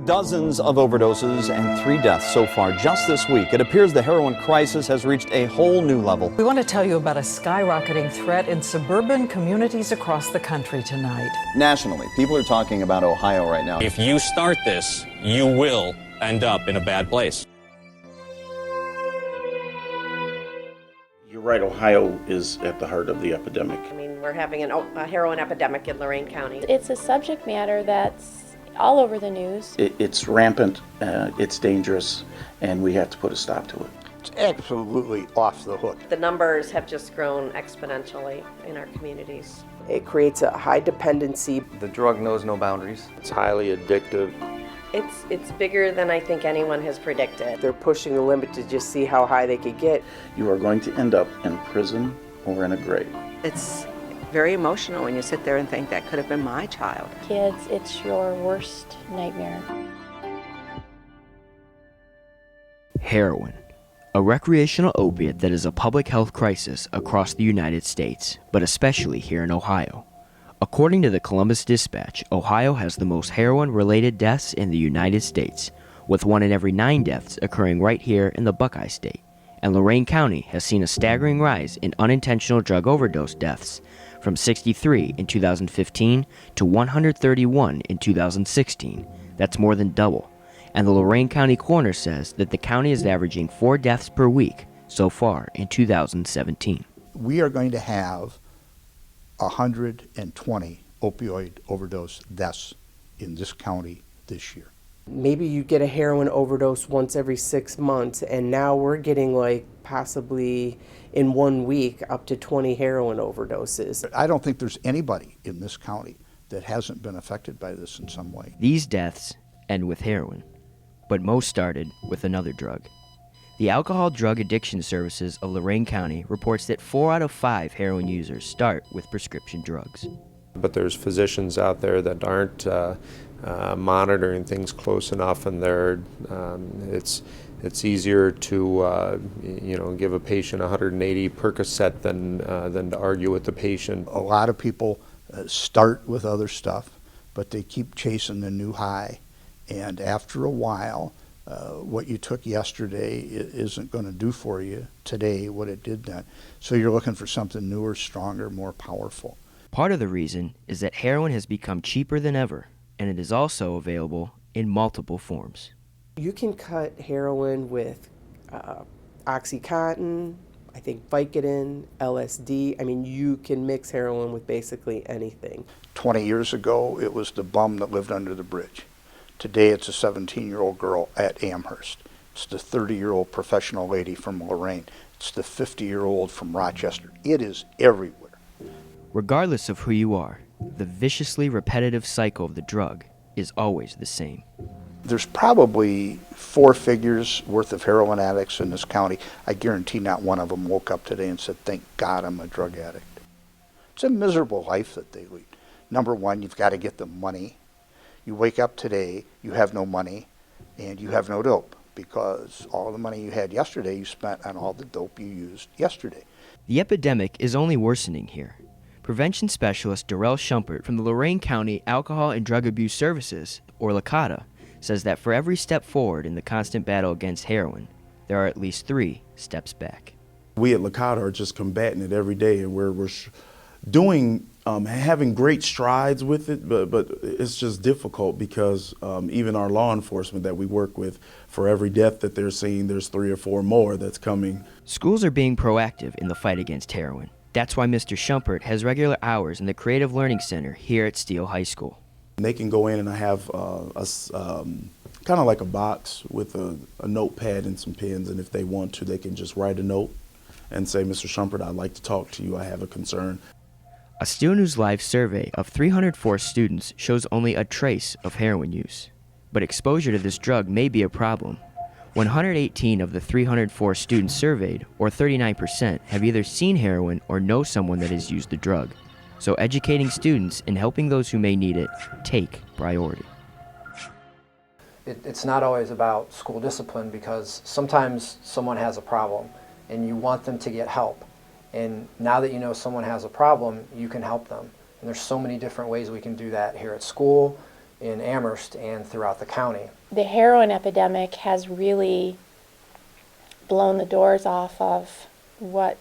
Dozens of overdoses and 3 deaths so far just this week. It appears the heroin crisis has reached a whole new level. We want to tell you about a skyrocketing threat in suburban communities across the country tonight. Nationally, people are talking about Ohio right now. If you start this, you will end up in a bad place. You're right, Ohio is at the heart of the epidemic. I mean, we're having a heroin epidemic in Lorain County. It's a subject matter that's all over the news. It's rampant, it's dangerous, and we have to put a stop to it. It's absolutely off the hook. The numbers have just grown exponentially in our communities. It creates a high dependency. The drug knows no boundaries. It's highly addictive. It's bigger than I think anyone has predicted. They're pushing the limit to just see how high they could get. You are going to end up in prison or in a grave. It's very emotional when you sit there and think that could have been my child. Kids, it's your worst nightmare. Heroin, a recreational opiate that is a public health crisis across the United States, but especially here in Ohio. According to the Columbus Dispatch, Ohio has the most heroin-related deaths in the United States, with 1 in every 9 deaths occurring right here in the Buckeye State. And Lorain County has seen a staggering rise in unintentional drug overdose deaths, from 63 in 2015 to 131 in 2016. That's more than double. And the Lorain County coroner says that the county is averaging 4 deaths per week so far in 2017. We are going to have 120 opioid overdose deaths in this county this year. Maybe you get a heroin overdose once every 6 months, and now we're getting like possibly in 1 week up to 20 heroin overdoses. I don't think there's anybody in this county that hasn't been affected by this in some way. These deaths end with heroin, but most started with another drug. The Alcohol Drug Addiction Services of Lorain County reports that 4 out of 5 heroin users start with prescription drugs. But there's physicians out there that aren't monitoring things close enough, and it's easier to give a patient 180 Percocet than to argue with the patient. A lot of people start with other stuff, but they keep chasing the new high, and after a while, what you took yesterday isn't going to do for you today what it did then. So you're looking for something newer, stronger, more powerful. Part of the reason is that heroin has become cheaper than ever, and it is also available in multiple forms. You can cut heroin with Oxycontin, I think Vicodin, LSD. I mean, you can mix heroin with basically anything. 20 years ago, it was the bum that lived under the bridge. Today, it's a 17-year-old girl at Amherst. It's the 30-year-old professional lady from Lorain. It's the 50-year-old from Rochester. It is everywhere. Regardless of who you are, the viciously repetitive cycle of the drug is always the same. There's probably 4 figures worth of heroin addicts in this county. I guarantee not one of them woke up today and said, "Thank God I'm a drug addict." It's a miserable life that they lead. Number one, you've got to get the money. You wake up today, you have no money, and you have no dope, because all the money you had yesterday you spent on all the dope you used yesterday. The epidemic is only worsening here. Prevention specialist Darrell Schumpert from the Lorain County Alcohol and Drug Abuse Services, or LACADA, says that for every step forward in the constant battle against heroin, there are at least 3 steps back. We at LACADA are just combating it every day, and we're doing, having great strides with it, but it's just difficult because even our law enforcement that we work with, for every death that they're seeing, there's 3 or 4 more that's coming. Schools are being proactive in the fight against heroin. That's why Mr. Schumpert has regular hours in the Creative Learning Center here at Steele High School. They can go in and I have kind of like a box with a notepad and some pens, and if they want to, they can just write a note and say, "Mr. Schumpert, I'd like to talk to you. I have a concern." A Steele News Live survey of 304 students shows only a trace of heroin use. But exposure to this drug may be a problem. 118 of the 304 students surveyed, or 39%, have either seen heroin or know someone that has used the drug. So educating students and helping those who may need it take priority. It's not always about school discipline, because sometimes someone has a problem and you want them to get help. And now that you know someone has a problem, you can help them. And there's so many different ways we can do that here at school, in Amherst and throughout the county. The heroin epidemic has really blown the doors off of what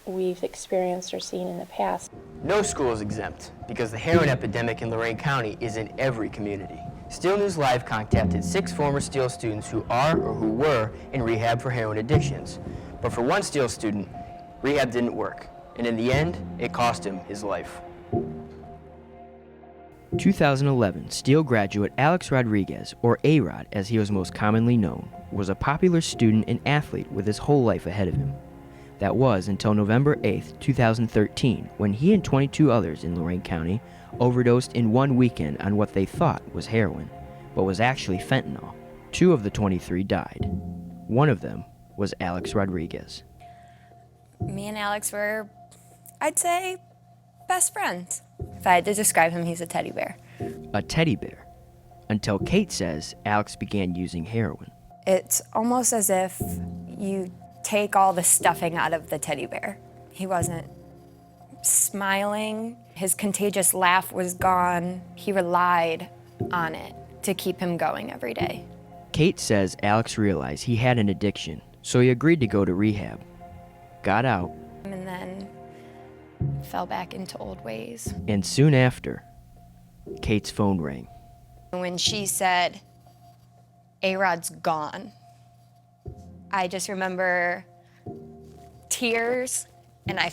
we've experienced or seen in the past. No school is exempt because the heroin epidemic in Lorain County is in every community. Steel News Live contacted 6 former Steel students who are or who were in rehab for heroin addictions. But for one Steel student, rehab didn't work, and in the end, it cost him his life. 2011 Steel graduate Alex Rodriguez, or A-Rod as he was most commonly known, was a popular student and athlete with his whole life ahead of him. That was until November 8, 2013, when he and 22 others in Lorain County overdosed in one weekend on what they thought was heroin, but was actually fentanyl. 2 of the 23 died. One of them was Alex Rodriguez. Me and Alex were, I'd say, best friends. If I had to describe him, he's a teddy bear. A teddy bear. Until Kate says Alex began using heroin. It's almost as if you take all the stuffing out of the teddy bear. He wasn't smiling. His contagious laugh was gone. He relied on it to keep him going every day. Kate says Alex realized he had an addiction, so he agreed to go to rehab. Got out. And then fell back into old ways. And soon after, Kate's phone rang. When she said, A-Rod's gone, I just remember tears, and I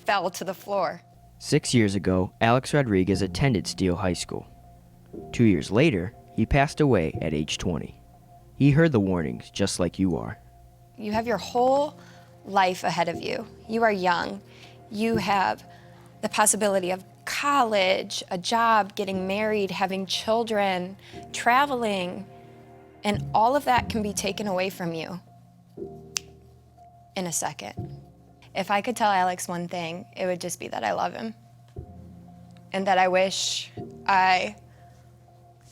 fell to the floor. 6 years ago, Alex Rodriguez attended Steele High School. 2 years later, he passed away at age 20. He heard the warnings just like you are. You have your whole life ahead of you. You are young. You have the possibility of college, a job, getting married, having children, traveling, and all of that can be taken away from you in a second. If I could tell Alex one thing, it would just be that I love him and that I wish I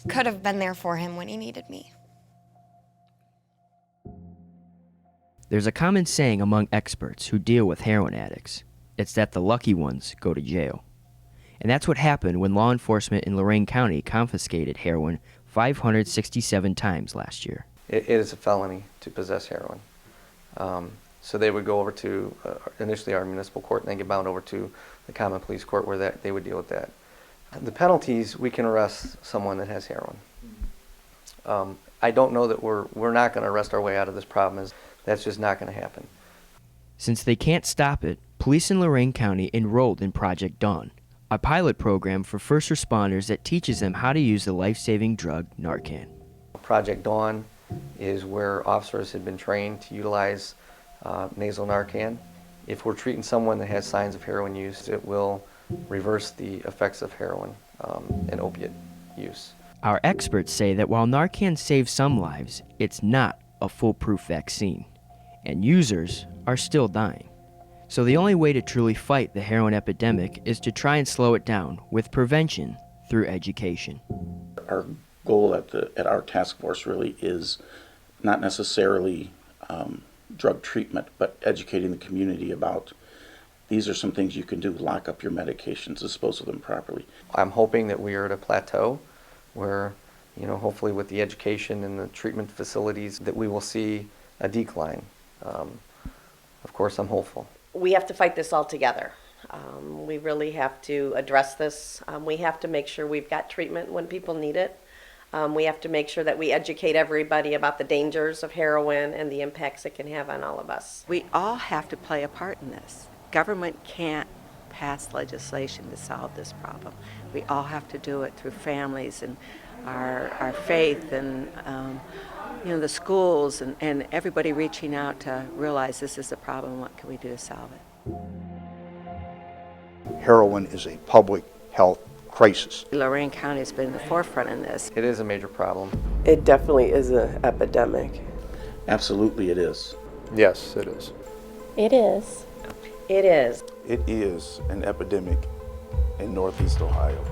could have been there for him when he needed me. There's a common saying among experts who deal with heroin addicts. It's that the lucky ones go to jail. And that's what happened when law enforcement in Lorain County confiscated heroin 567 times last year. It is a felony to possess heroin. So they would go over to initially our municipal court and then get bound over to the common police court where they would deal with that. The penalties, we can arrest someone that has heroin. I don't know that we're not going to arrest our way out of this problem. That's just not going to happen. Since they can't stop it, police in Lorain County enrolled in Project Dawn, a pilot program for first responders that teaches them how to use the life-saving drug Narcan. Project Dawn is where officers have been trained to utilize nasal Narcan. If we're treating someone that has signs of heroin use, it will reverse the effects of heroin and opiate use. Our experts say that while Narcan saves some lives, it's not a foolproof vaccine, and users are still dying. So the only way to truly fight the heroin epidemic is to try and slow it down with prevention through education. Our goal at our task force really is not necessarily drug treatment, but educating the community about these are some things you can do. Lock up your medications, dispose of them properly. I'm hoping that we are at a plateau where, hopefully with the education and the treatment facilities that we will see a decline. Of course, I'm hopeful. We have to fight this all together. We really have to address this. We have to make sure we've got treatment when people need it. We have to make sure that we educate everybody about the dangers of heroin and the impacts it can have on all of us. We all have to play a part in this. Government can't pass legislation to solve this problem. We all have to do it through families and our faith and the schools and everybody reaching out to realize this is a problem. What can we do to solve it? Heroin is a public health crisis. Lorain County has been in the forefront in this. It is a major problem. It definitely is an epidemic. Absolutely it is. Yes, it is. It is. It is. It is an epidemic in Northeast Ohio.